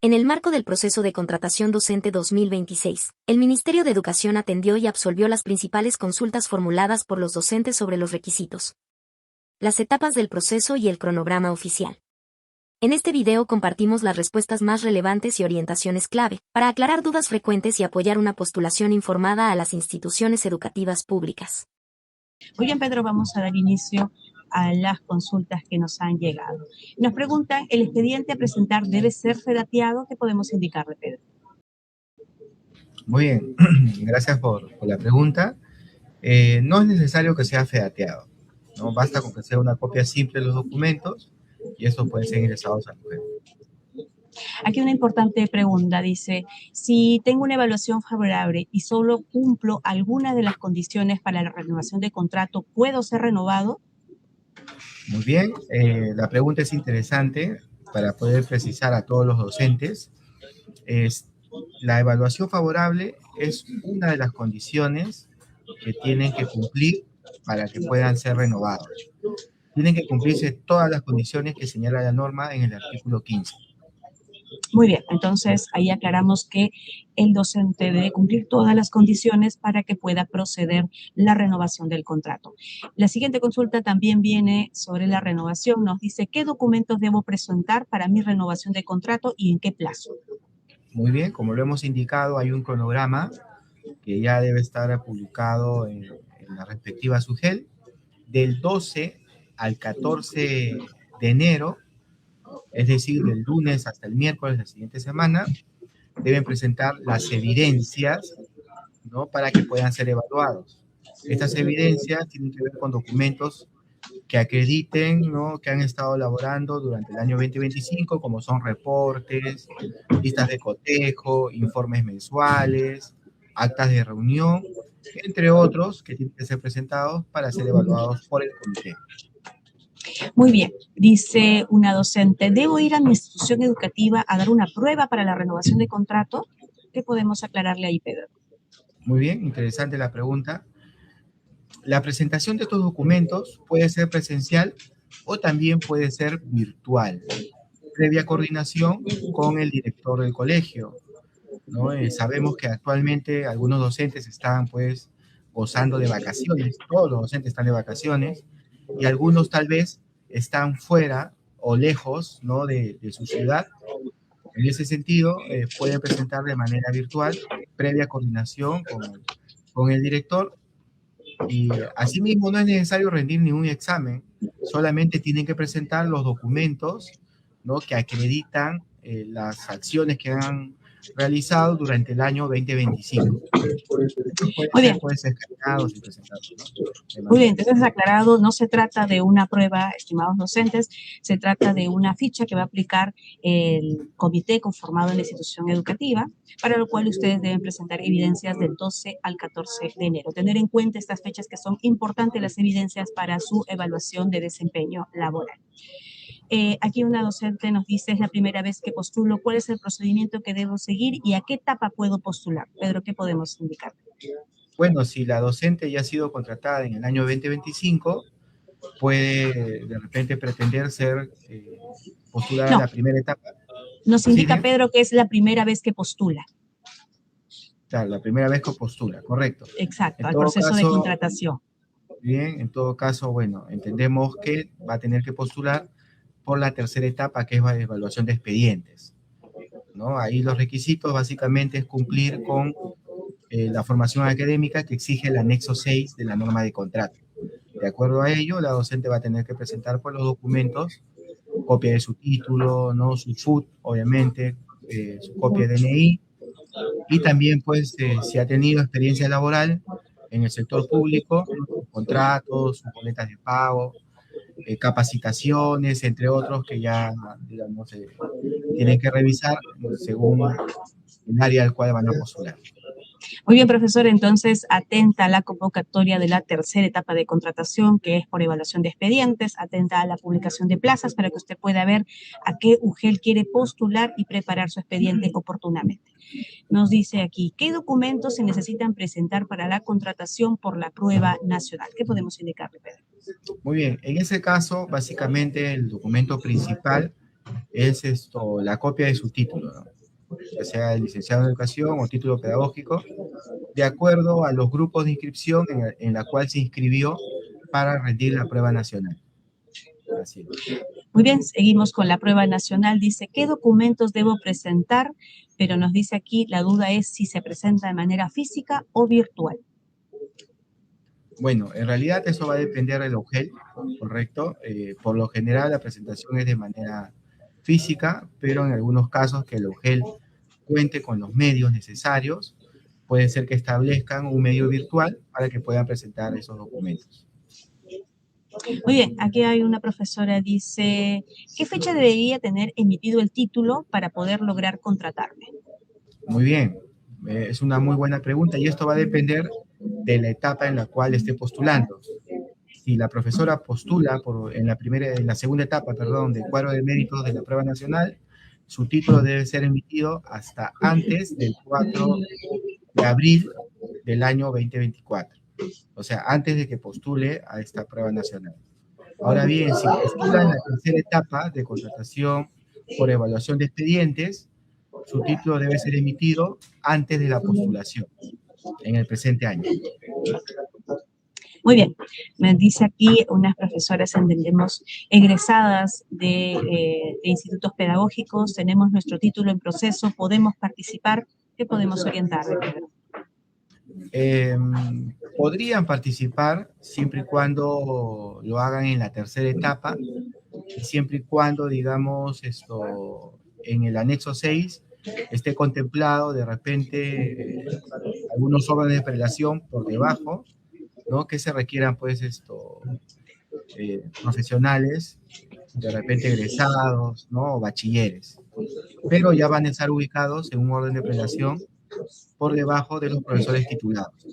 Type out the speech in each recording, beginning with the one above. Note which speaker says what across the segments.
Speaker 1: En el marco del proceso de contratación docente 2026, el Ministerio de Educación atendió y absolvió las principales consultas formuladas por los docentes sobre los requisitos, las etapas del proceso y el cronograma oficial. En este video compartimos las respuestas más relevantes y orientaciones clave, para aclarar dudas frecuentes y apoyar una postulación informada a las instituciones educativas públicas.
Speaker 2: Muy bien, Pedro, vamos a dar inicio a las consultas que nos han llegado. Nos preguntan, ¿el expediente a presentar debe ser fedateado? ¿Qué podemos indicarle, Pedro?
Speaker 3: Muy bien, gracias por la pregunta. No es necesario que sea fedateado, ¿no? Basta con que sea una copia simple de los documentos y estos pueden ser ingresados al juez.
Speaker 2: Aquí una importante pregunta, dice, si tengo una evaluación favorable y solo cumplo algunas de las condiciones para la renovación de contrato, ¿puedo ser renovado?
Speaker 3: Muy bien, la pregunta es interesante para poder precisar a todos los docentes. La evaluación favorable es una de las condiciones que tienen que cumplir para que puedan ser renovados. Tienen que cumplirse todas las condiciones que señala la norma en el artículo 15.
Speaker 2: Muy bien, entonces ahí aclaramos que el docente debe cumplir todas las condiciones para que pueda proceder la renovación del contrato. La siguiente consulta también viene sobre la renovación. Nos dice, ¿qué documentos debo presentar para mi renovación de contrato y en qué plazo?
Speaker 3: Muy bien, como lo hemos indicado, hay un cronograma que ya debe estar publicado en la respectiva SUGEL. Del 12 al 14 de enero, es decir, del lunes hasta el miércoles de la siguiente semana, deben presentar las evidencias, ¿no?, para que puedan ser evaluados. Estas evidencias tienen que ver con documentos que acrediten, ¿no?, que han estado elaborando durante el año 2025, como son reportes, listas de cotejo, informes mensuales, actas de reunión, entre otros que tienen que ser presentados para ser evaluados por el comité.
Speaker 2: Muy bien, dice una docente, ¿debo ir a mi institución educativa a dar una prueba para la renovación de contrato? ¿Qué podemos aclararle ahí, Pedro?
Speaker 3: Muy bien, interesante la pregunta. La presentación de estos documentos puede ser presencial o también puede ser virtual, previa coordinación con el director del colegio, ¿no? Sabemos que actualmente algunos docentes están, pues, gozando de vacaciones, todos los docentes están de vacaciones, y algunos tal vez están fuera o lejos, ¿no?, de su ciudad. En ese sentido, pueden presentar de manera virtual, previa coordinación con el director, y asimismo no es necesario rendir ningún examen, solamente tienen que presentar los documentos, ¿no?, que acreditan las acciones que han realizado durante el año 2025.
Speaker 2: Muy bien.
Speaker 3: Pueden ser escaneados y presentados, ¿no?
Speaker 2: Muy bien, entonces aclarado, no se trata de una prueba, estimados docentes, se trata de una ficha que va a aplicar el comité conformado en la institución educativa, para lo cual ustedes deben presentar evidencias del 12 al 14 de enero. Tener en cuenta estas fechas que son importantes las evidencias para su evaluación de desempeño laboral. Aquí una docente nos dice, es la primera vez que postulo, ¿cuál es el procedimiento que debo seguir y a qué etapa puedo postular? Pedro, ¿qué podemos indicar?
Speaker 3: Bueno, si la docente ya ha sido contratada en el año 2025, puede de repente pretender ser postulada a la primera etapa.
Speaker 2: Nos indica, ¿sí, Pedro, que es la primera vez que postula?
Speaker 3: Claro, la primera vez que postula, correcto.
Speaker 2: Exacto, al proceso de contratación.
Speaker 3: Bien, en todo caso, bueno, entendemos que va a tener que postular por la tercera etapa, que es la evaluación de expedientes, ¿no? Ahí los requisitos básicamente es cumplir con la formación académica que exige el anexo 6 de la norma de contrato. De acuerdo a ello, la docente va a tener que presentar por los documentos, copia de su título, ¿no?, su FUT, obviamente, su copia de DNI, y también, pues, si ha tenido experiencia laboral en el sector público, contratos, sus boletas de pago, capacitaciones, entre otros, que ya, digamos, tienen que revisar según el área al cual van a postular.
Speaker 2: Muy bien, profesor, entonces atenta a la convocatoria de la tercera etapa de contratación, que es por evaluación de expedientes, atenta a la publicación de plazas para que usted pueda ver a qué UGEL quiere postular y preparar su expediente oportunamente. Nos dice aquí, ¿qué documentos se necesitan presentar para la contratación por la prueba nacional? ¿Qué podemos indicarle, Pedro?
Speaker 3: Muy bien, en ese caso, básicamente el documento principal es la copia de su título, ¿no? Ya sea licenciado en educación o título pedagógico, de acuerdo a los grupos de inscripción en la cual se inscribió para rendir la prueba nacional. Así es.
Speaker 2: Muy bien, seguimos con la prueba nacional. Dice, ¿qué documentos debo presentar? Pero nos dice aquí, la duda es si se presenta de manera física o virtual.
Speaker 3: Bueno, en realidad eso va a depender del UGEL, ¿correcto? Por lo general la presentación es de manera física, pero en algunos casos que el UGEL cuente con los medios necesarios, puede ser que establezcan un medio virtual para que puedan presentar esos documentos.
Speaker 2: Muy bien, aquí hay una profesora, dice, ¿qué fecha debería tener emitido el título para poder lograr contratarme?
Speaker 3: Muy bien, es una muy buena pregunta y esto va a depender de la etapa en la cual esté postulando. Si la profesora postula en la segunda etapa, perdón, del cuadro de méritos de la prueba nacional, su título debe ser emitido hasta antes del 4 de abril del año 2024. O sea, antes de que postule a esta prueba nacional. Ahora bien, si postula en la tercera etapa de contratación por evaluación de expedientes, su título debe ser emitido antes de la postulación, en el presente año.
Speaker 2: Muy bien, me dice aquí unas profesoras, entendemos, egresadas de institutos pedagógicos, tenemos nuestro título en proceso, podemos participar, ¿qué podemos orientar, Pedro?
Speaker 3: Podrían participar siempre y cuando lo hagan en la tercera etapa, y siempre y cuando, digamos, en el anexo 6 esté contemplado de repente algunos órdenes de prelación por debajo, ¿no? Que se requieran, pues, profesionales, de repente egresados, ¿no? O bachilleres. Pero ya van a estar ubicados en un orden de prelación por debajo de los profesores titulados.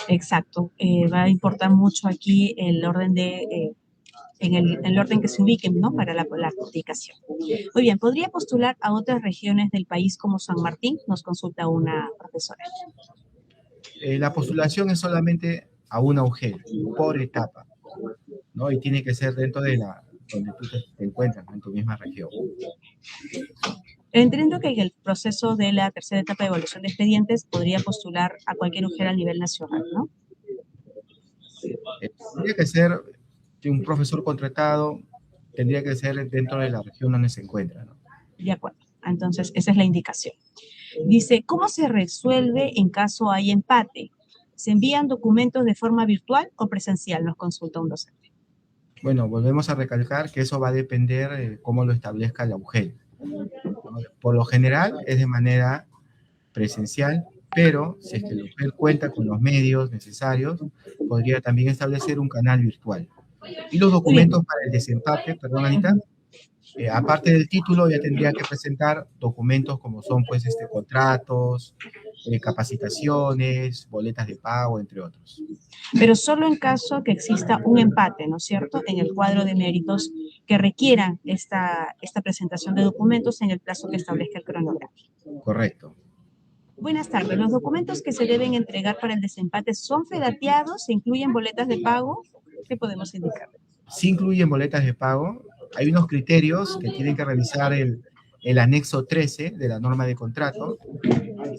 Speaker 2: Exacto, va a importar mucho aquí el orden en el orden que se ubiquen, ¿no? Para la aplicación. Muy bien, ¿podría postular a otras regiones del país como San Martín? Nos consulta una profesora.
Speaker 3: La postulación es solamente a una UGEL, por etapa, ¿no? Y tiene que ser dentro de donde tú te encuentras, ¿no? En tu misma región.
Speaker 2: Entiendo que en el proceso de la tercera etapa de evaluación de expedientes podría postular a cualquier UGEL a nivel nacional, ¿no?
Speaker 3: Tendría que ser de un profesor contratado, tendría que ser dentro de la región donde se encuentra, ¿no?
Speaker 2: De acuerdo. Entonces, esa es la indicación. Dice, ¿cómo se resuelve en caso hay empate? ¿Se envían documentos de forma virtual o presencial? Nos consulta un docente.
Speaker 3: Bueno, volvemos a recalcar que eso va a depender de cómo lo establezca la UGEL. Por lo general es de manera presencial, pero si es que la UGEL cuenta con los medios necesarios, podría también establecer un canal virtual. Y los documentos para el desempate, perdón, Anita, aparte del título ya tendría que presentar documentos como son pues contratos, capacitaciones, boletas de pago, entre otros.
Speaker 2: Pero solo en caso que exista un empate, ¿no es cierto?, en el cuadro de méritos que requieran esta presentación de documentos en el plazo que establezca el cronograma.
Speaker 3: Correcto.
Speaker 2: Buenas tardes. ¿Los documentos que se deben entregar para el desempate son fedateados? ¿Se incluyen boletas de pago? ¿Qué podemos indicar?
Speaker 3: Sí incluyen boletas de pago. Hay unos criterios que tienen que revisar el anexo 13 de la norma de contrato.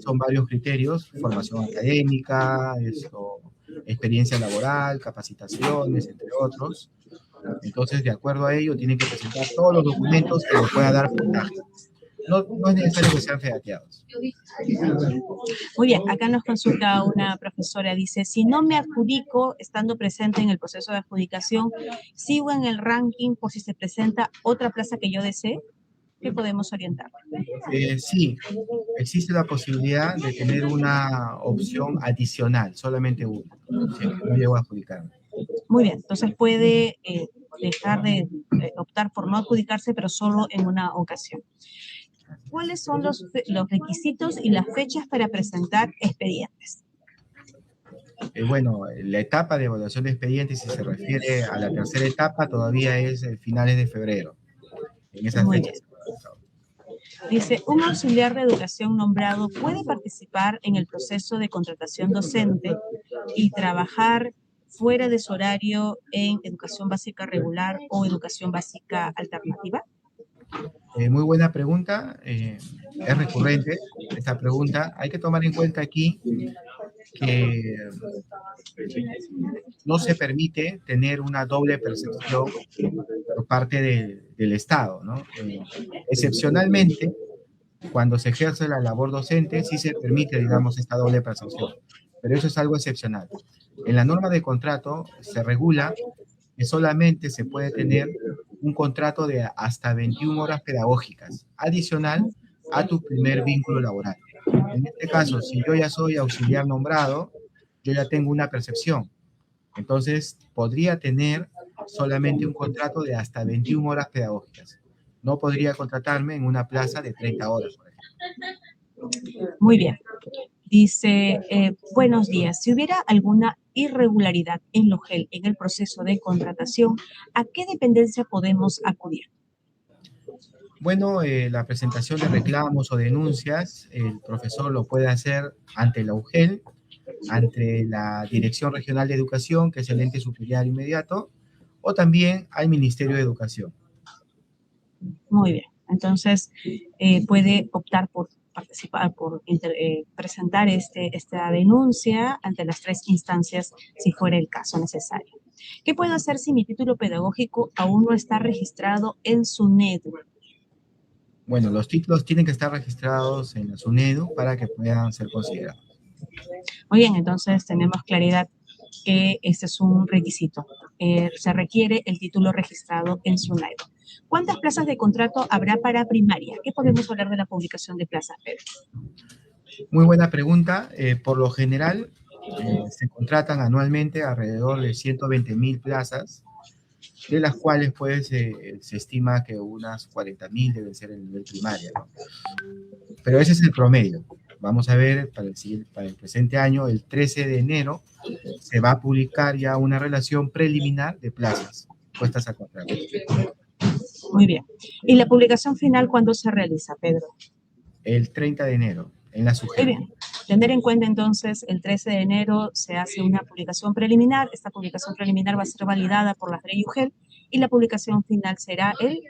Speaker 3: Son varios criterios: formación académica, experiencia laboral, capacitaciones, entre otros. Entonces, de acuerdo a ello, tienen que presentar todos los documentos que les pueda dar puntaje. No es necesario que sean fedateados.
Speaker 2: Muy bien, acá nos consulta una profesora, dice, si no me adjudico estando presente en el proceso de adjudicación, ¿sigo en el ranking por si se presenta otra plaza que yo desee? ¿Qué podemos orientar?
Speaker 3: Sí, existe la posibilidad de tener una opción adicional, solamente una, si no llego a adjudicarme.
Speaker 2: Muy bien, entonces puede dejar de optar por no adjudicarse, pero solo en una ocasión. ¿Cuáles son los requisitos y las fechas para presentar expedientes?
Speaker 3: Bueno, la etapa de evaluación de expedientes, si se refiere a la tercera etapa, todavía es finales de febrero. En esas
Speaker 2: Muy
Speaker 3: fechas.
Speaker 2: Bien. Dice, ¿un auxiliar de educación nombrado puede participar en el proceso de contratación docente y trabajar fuera de su horario en educación básica regular o educación básica alternativa?
Speaker 3: Muy buena pregunta. Es recurrente esta pregunta. Hay que tomar en cuenta aquí que no se permite tener una doble percepción por parte del Estado, ¿no? Excepcionalmente, cuando se ejerce la labor docente, sí se permite, digamos, esta doble percepción, pero eso es algo excepcional. En la norma de contrato se regula que solamente se puede tener un contrato de hasta 21 horas pedagógicas, adicional a tu primer vínculo laboral. En este caso, si yo ya soy auxiliar nombrado, yo ya tengo una percepción. Entonces, podría tener solamente un contrato de hasta 21 horas pedagógicas. No podría contratarme en una plaza de 30 horas, por ejemplo.
Speaker 2: Muy bien. Dice, buenos días. Si hubiera alguna irregularidad en Logel en el proceso de contratación, ¿a qué dependencia podemos acudir?
Speaker 3: Bueno, la presentación de reclamos o denuncias, el profesor lo puede hacer ante la UGEL, ante la Dirección Regional de Educación, que es el ente superior inmediato, o también al Ministerio de Educación.
Speaker 2: Muy bien. Entonces, puede optar por participar, por presentar esta denuncia ante las 3 instancias si fuera el caso necesario. ¿Qué puedo hacer si mi título pedagógico aún no está registrado en SUNEDU?
Speaker 3: Bueno, los títulos tienen que estar registrados en la SUNEDU para que puedan ser considerados.
Speaker 2: Muy bien, entonces tenemos claridad que este es un requisito. Se requiere el título registrado en SUNEDU. ¿Cuántas plazas de contrato habrá para primaria? ¿Qué podemos hablar de la publicación de plazas, Pedro?
Speaker 3: Muy buena pregunta. Por lo general, se contratan anualmente alrededor de 120.000 plazas, de las cuales pues se estima que unas 40.000 deben ser el nivel primaria, ¿no? Pero ese es el promedio. Vamos a ver, para el presente año, el 13 de enero, se va a publicar ya una relación preliminar de plazas puestas a contrato.
Speaker 2: Muy bien. ¿Y la publicación final cuándo se realiza, Pedro?
Speaker 3: El 30 de enero, en la SUGEL.
Speaker 2: Muy bien. Tener en cuenta entonces, el 13 de enero se hace una publicación preliminar. Esta publicación preliminar va a ser validada por la ley UGEL y la publicación final será el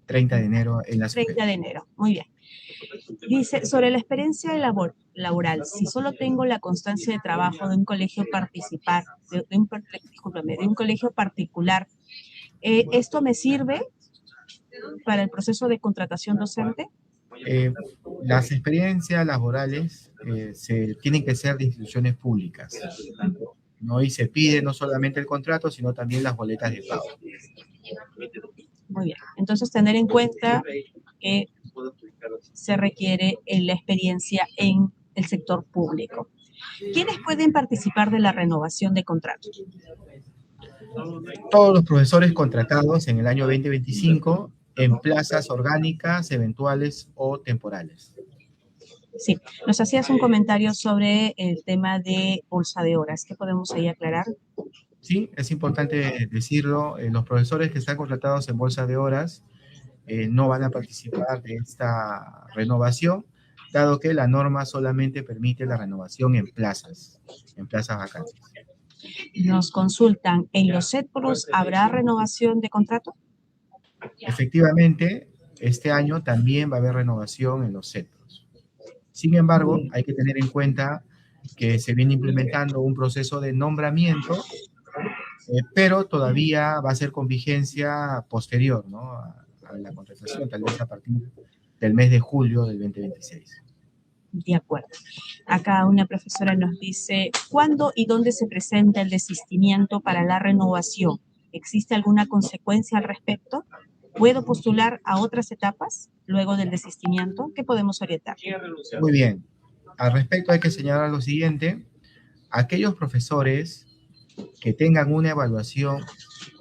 Speaker 3: 30 de enero en la SUGEL.
Speaker 2: 30 de enero. Muy bien. Dice, sobre la experiencia laboral, si solo tengo la constancia de trabajo de un colegio de un colegio particular, ¿esto me sirve para el proceso de contratación docente?
Speaker 3: Las experiencias laborales tienen que ser de instituciones públicas, ¿no? Y se pide no solamente el contrato, sino también las boletas de pago.
Speaker 2: Muy bien. Entonces, tener en cuenta que se requiere la experiencia en el sector público. ¿Quiénes pueden participar de la renovación de contratos?
Speaker 3: Todos los profesores contratados en el año 2025 en plazas orgánicas, eventuales o temporales.
Speaker 2: Sí, nos hacías un comentario sobre el tema de bolsa de horas. ¿Qué podemos ahí aclarar?
Speaker 3: Sí, es importante decirlo. Los profesores que están contratados en bolsa de horas no van a participar de esta renovación, dado que la norma solamente permite la renovación en plazas vacantes.
Speaker 2: Nos consultan, ¿en los CETPROS habrá renovación de contrato?
Speaker 3: Efectivamente, este año también va a haber renovación en los CETPROS. Sin embargo, hay que tener en cuenta que se viene implementando un proceso de nombramiento, pero todavía va a ser con vigencia posterior, ¿no? a la contratación, tal vez a partir del mes de julio del 2026.
Speaker 2: De acuerdo. Acá una profesora nos dice, ¿cuándo y dónde se presenta el desistimiento para la renovación? ¿Existe alguna consecuencia al respecto? ¿Puedo postular a otras etapas luego del desistimiento? ¿Qué podemos orientar?
Speaker 3: Muy bien. Al respecto hay que señalar lo siguiente. Aquellos profesores que tengan una evaluación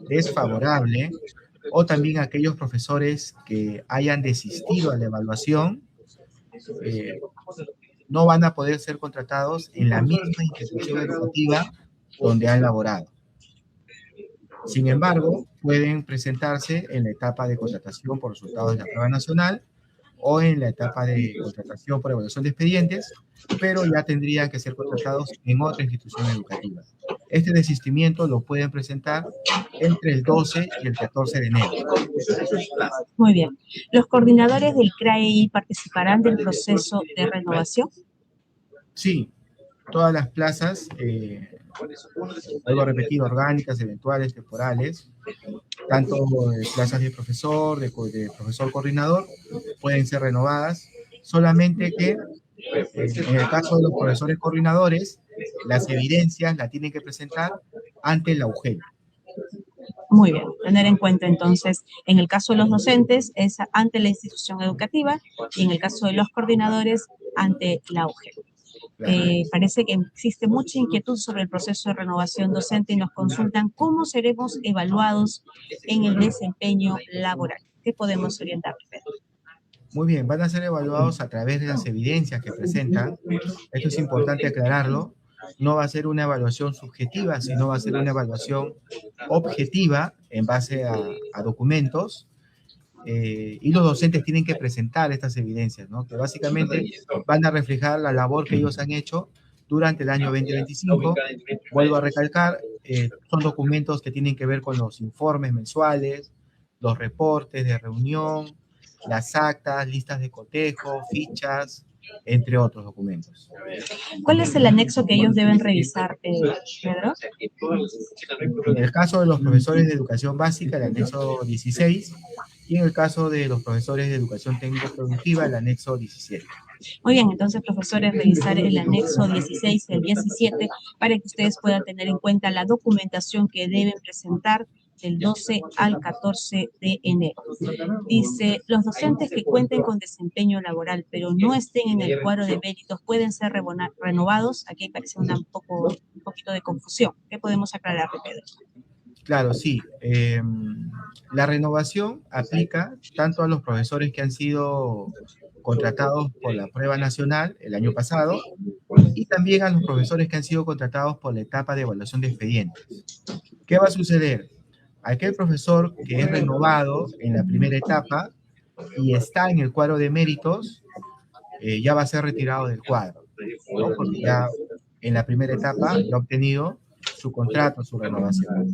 Speaker 3: desfavorable o también aquellos profesores que hayan desistido a la evaluación no van a poder ser contratados en la misma institución educativa donde han laborado. Sin embargo, pueden presentarse en la etapa de contratación por resultados de la prueba nacional o en la etapa de contratación por evaluación de expedientes, pero ya tendrían que ser contratados en otra institución educativa. Este desistimiento lo pueden presentar entre el 12 y el 14 de enero.
Speaker 2: Muy bien. ¿Los coordinadores del CRAEI participarán del proceso de renovación?
Speaker 3: Sí, todas las plazas, vuelvo a repetir, orgánicas, eventuales, temporales, tanto plazas de profesor, de profesor coordinador, pueden ser renovadas, solamente que en el caso de los profesores coordinadores, las evidencias las tienen que presentar ante la UGEL.
Speaker 2: Muy bien, tener en cuenta entonces, en el caso de los docentes es ante la institución educativa y en el caso de los coordinadores ante la UGEL.
Speaker 3: Claro.
Speaker 2: Parece que existe mucha inquietud sobre el proceso de renovación docente y nos consultan cómo seremos evaluados en el desempeño laboral. ¿Qué podemos orientar, Pedro?
Speaker 3: Muy bien, van a ser evaluados a través de las evidencias que presentan. Esto es importante aclararlo. No va a ser una evaluación subjetiva, sino va a ser una evaluación objetiva en base a documentos. Y los docentes tienen que presentar estas evidencias, ¿no? Que básicamente van a reflejar la labor que ellos han hecho durante el año 2025. Vuelvo a recalcar, son documentos que tienen que ver con los informes mensuales, los reportes de reunión, las actas, listas de cotejo, fichas, entre otros documentos.
Speaker 2: ¿Cuál es el anexo que ellos deben revisar, Pedro?
Speaker 3: En el caso de los profesores de educación básica, el anexo 16, y en el caso de los profesores de educación técnico-productiva, el anexo 17.
Speaker 2: Muy bien, entonces, profesores, revisar el anexo 16 y el 17 para que ustedes puedan tener en cuenta la documentación que deben presentar del 12 al 14 de enero. Dice, los docentes que cuenten con desempeño laboral, pero no estén en el cuadro de méritos, pueden ser renovados. Aquí parece un poquito de confusión. ¿Qué podemos aclarar, Pedro?
Speaker 3: Claro, sí. La renovación aplica tanto a los profesores que han sido contratados por la prueba nacional el año pasado y también a los profesores que han sido contratados por la etapa de evaluación de expedientes. ¿Qué va a suceder? Aquel profesor que es renovado en la primera etapa y está en el cuadro de méritos, ya va a ser retirado del cuadro, ¿no? Porque ya en la primera etapa ya ha obtenido su contrato, su renovación.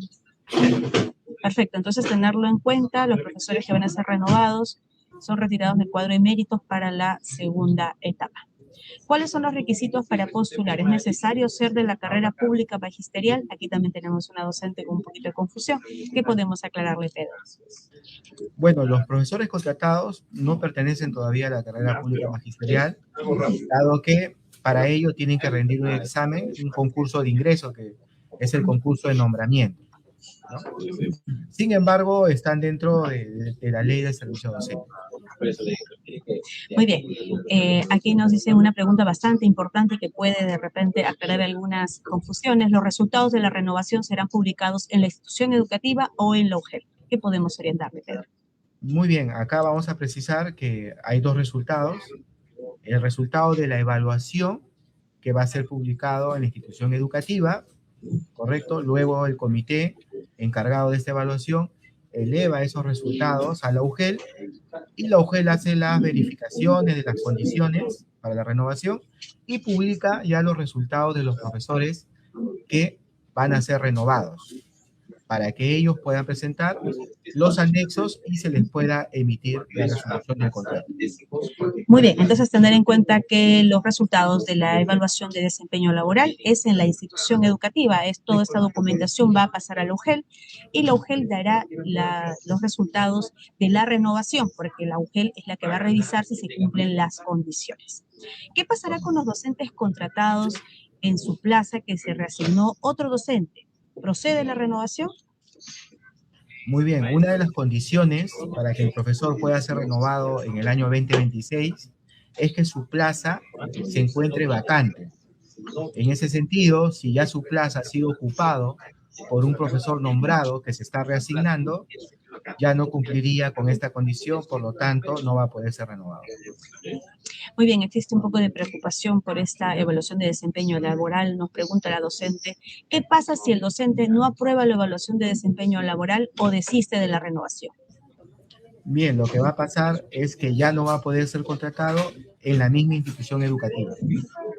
Speaker 2: Perfecto, entonces tenerlo en cuenta, los profesores que van a ser renovados son retirados del cuadro de méritos para la segunda etapa. ¿Cuáles son los requisitos para postular? ¿Es necesario ser de la carrera pública magisterial? Aquí también tenemos una docente con un poquito de confusión. ¿Qué podemos aclararle, Pedro?
Speaker 3: Bueno, los profesores contratados no pertenecen todavía a la carrera pública magisterial, dado que para ello tienen que rendir un examen, un concurso de ingreso, que es el concurso de nombramiento, ¿no? Sin embargo, están dentro de la ley del servicio docente.
Speaker 2: Muy bien, aquí nos dice una pregunta bastante importante que puede de repente aclarar algunas confusiones. ¿Los resultados de la renovación serán publicados en la institución educativa o en la UGEL? ¿Qué podemos orientarle, Pedro?
Speaker 3: Muy bien, acá vamos a precisar que hay dos resultados. El resultado de la evaluación, que va a ser publicado en la institución educativa, ¿correcto? Luego el comité encargado de esta evaluación eleva esos resultados a la UGEL y la UGEL hace las verificaciones de las condiciones para la renovación y publica ya los resultados de los profesores que van a ser renovados para que ellos puedan presentar los anexos y se les pueda emitir la resolución del contrato.
Speaker 2: Muy bien, entonces tener en cuenta que los resultados de la evaluación de desempeño laboral es en la institución educativa. Toda esta documentación va a pasar a la UGEL y la UGEL dará los resultados de la renovación, porque la UGEL es la que va a revisar si se cumplen las condiciones. ¿Qué pasará con los docentes contratados en su plaza que se reasignó otro docente? ¿Procede la renovación?
Speaker 3: Muy bien, una de las condiciones para que el profesor pueda ser renovado en el año 2026 es que su plaza se encuentre vacante. En ese sentido, si ya su plaza ha sido ocupado por un profesor nombrado que se está reasignando, ya no cumpliría con esta condición, por lo tanto, no va a poder ser renovado.
Speaker 2: Muy bien, existe un poco de preocupación por esta evaluación de desempeño laboral. Nos pregunta la docente, ¿qué pasa si el docente no aprueba la evaluación de desempeño laboral o desiste de la renovación?
Speaker 3: Bien, lo que va a pasar es que ya no va a poder ser contratado en la misma institución educativa.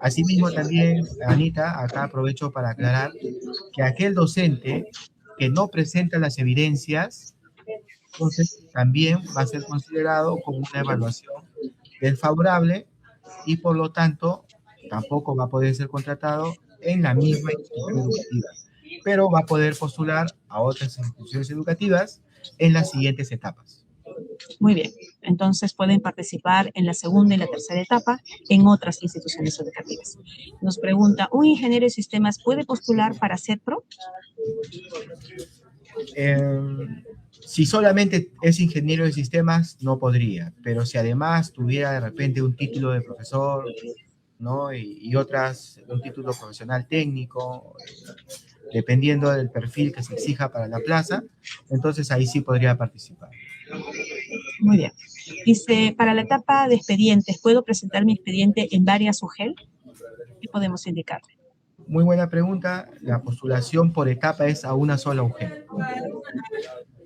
Speaker 3: Asimismo, también, Anita, acá aprovecho para aclarar que aquel docente que no presenta las evidencias, entonces también va a ser considerado como una evaluación desfavorable y por lo tanto tampoco va a poder ser contratado en la misma institución educativa, pero va a poder postular a otras instituciones educativas en las siguientes etapas.
Speaker 2: Muy bien, entonces pueden participar en la segunda y la tercera etapa en otras instituciones educativas. Nos pregunta, ¿un ingeniero de sistemas puede postular para CETPRO?
Speaker 3: Si solamente es ingeniero de sistemas, no podría, pero si además tuviera de repente un título de profesor, ¿no? Y otras, un título profesional técnico, dependiendo del perfil que se exija para la plaza, entonces ahí sí podría participar.
Speaker 2: Muy bien. Dice, para la etapa de expedientes, ¿puedo presentar mi expediente en varias UGEL? ¿Qué podemos indicarle?
Speaker 3: Muy buena pregunta. La postulación por etapa es a una sola UGEL.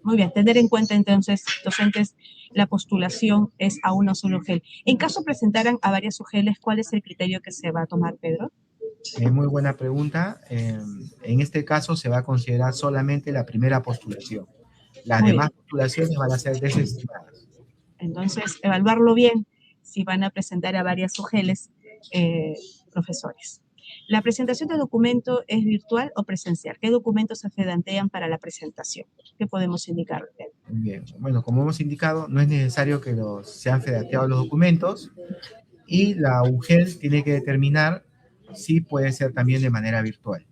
Speaker 2: Muy bien, tener en cuenta entonces, docentes, la postulación es a una sola UGEL. En caso presentaran a varias UGELes, ¿cuál es el criterio que se va a tomar, Pedro?
Speaker 3: Muy buena pregunta. En este caso se va a considerar solamente la primera postulación. Las
Speaker 2: Muy
Speaker 3: demás
Speaker 2: bien.
Speaker 3: postulaciones van a ser desestimadas.
Speaker 2: Entonces, evaluarlo bien si van a presentar a varias UGELes, profesores. ¿La presentación de documento es virtual o presencial? ¿Qué documentos se fedantean para la presentación? ¿Qué podemos indicar?
Speaker 3: Bien, bueno, como hemos indicado, no es necesario que sean fedateados los documentos y la UGEL tiene que determinar si puede ser también de manera virtual.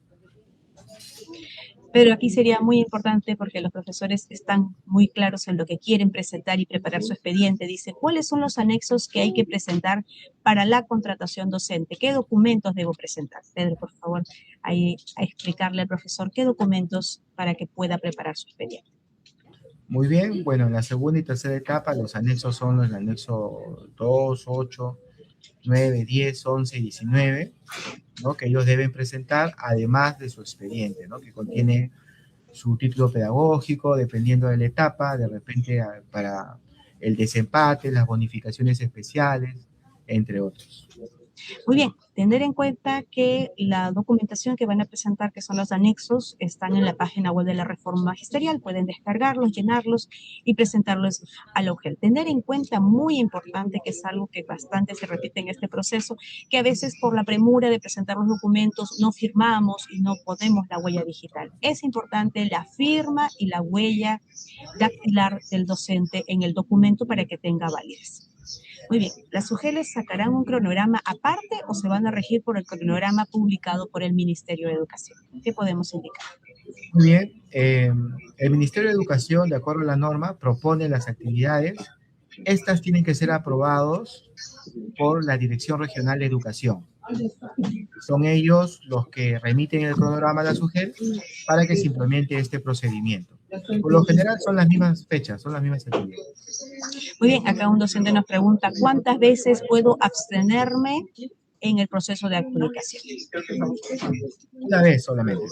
Speaker 2: Pero aquí sería muy importante porque los profesores están muy claros en lo que quieren presentar y preparar su expediente. Dice, ¿cuáles son los anexos que hay que presentar para la contratación docente? ¿Qué documentos debo presentar? Pedro, por favor, ahí a explicarle al profesor qué documentos para que pueda preparar su expediente.
Speaker 3: Muy bien, bueno, en la segunda y tercera etapa los anexos son el anexo 2, 8, 9, 10, 11 y 19, ¿no? Que ellos deben presentar además de su expediente, ¿no? Que contiene su título pedagógico, dependiendo de la etapa, de repente para el desempate, las bonificaciones especiales, entre otros.
Speaker 2: Muy bien, tener en cuenta que la documentación que van a presentar, que son los anexos, están en la página web de la Reforma Magisterial. Pueden descargarlos, llenarlos y presentarlos a la UGEL. Tener en cuenta, muy importante, que es algo que bastante se repite en este proceso, que a veces por la premura de presentar los documentos no firmamos y no ponemos la huella digital. Es importante la firma y la huella dactilar del docente en el documento para que tenga validez. Muy bien, ¿las UGELes sacarán un cronograma aparte o se van a regir por el cronograma publicado por el Ministerio de Educación? ¿Qué podemos indicar?
Speaker 3: Muy bien, el Ministerio de Educación, de acuerdo a la norma, propone las actividades. Estas tienen que ser aprobados por la Dirección Regional de Educación. Son ellos los que remiten el cronograma a la SUGEL para que se implemente este procedimiento. Por lo general son las mismas fechas, son las mismas actividades.
Speaker 2: Muy bien, acá un docente nos pregunta, ¿cuántas veces puedo abstenerme en el proceso de aplicación?
Speaker 3: Una vez solamente.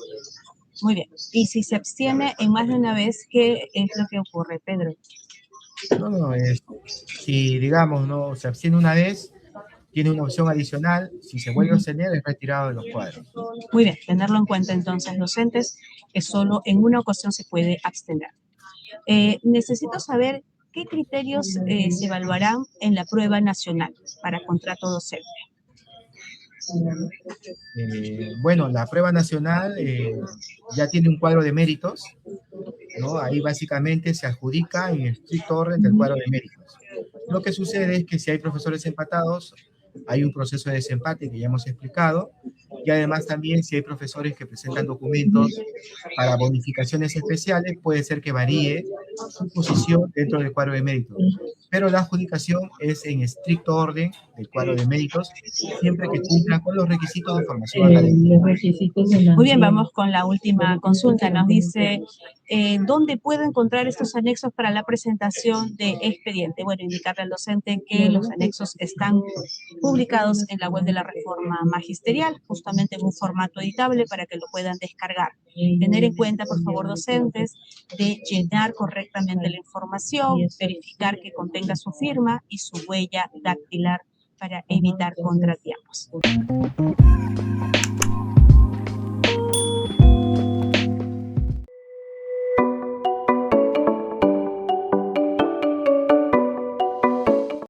Speaker 2: Muy bien, y si se abstiene en más de una vez, ¿qué es lo que ocurre, Pedro?
Speaker 3: No, si digamos, no se abstiene una vez, tiene una opción adicional, si se vuelve a abstener es retirado de los cuadros.
Speaker 2: Muy bien, tenerlo en cuenta entonces, docentes, que solo en una ocasión se puede abstener. Necesito saber qué criterios se evaluarán en la prueba nacional para contrato docente.
Speaker 3: Bueno, la prueba nacional ya tiene un cuadro de méritos, ¿no? Ahí básicamente se adjudica en estricto orden del cuadro de méritos. Lo que sucede es que si hay profesores empatados, hay un proceso de desempate que ya hemos explicado, y además también si hay profesores que presentan documentos para bonificaciones especiales, puede ser que varíe su posición dentro del cuadro de méritos. Pero la adjudicación es en estricto orden del cuadro de méritos, siempre que cumplan con los requisitos de formación académica.
Speaker 2: Muy bien, vamos con la última consulta. Nos dice, ¿Dónde puedo encontrar estos anexos para la presentación de expediente? Bueno, indicarle al docente que los anexos están publicados en la web de la Reforma Magisterial, justamente en un formato editable para que lo puedan descargar. Tener en cuenta, por favor, docentes, de llenar correctamente la información, verificar que contenga su firma y su huella dactilar para evitar contratiempos.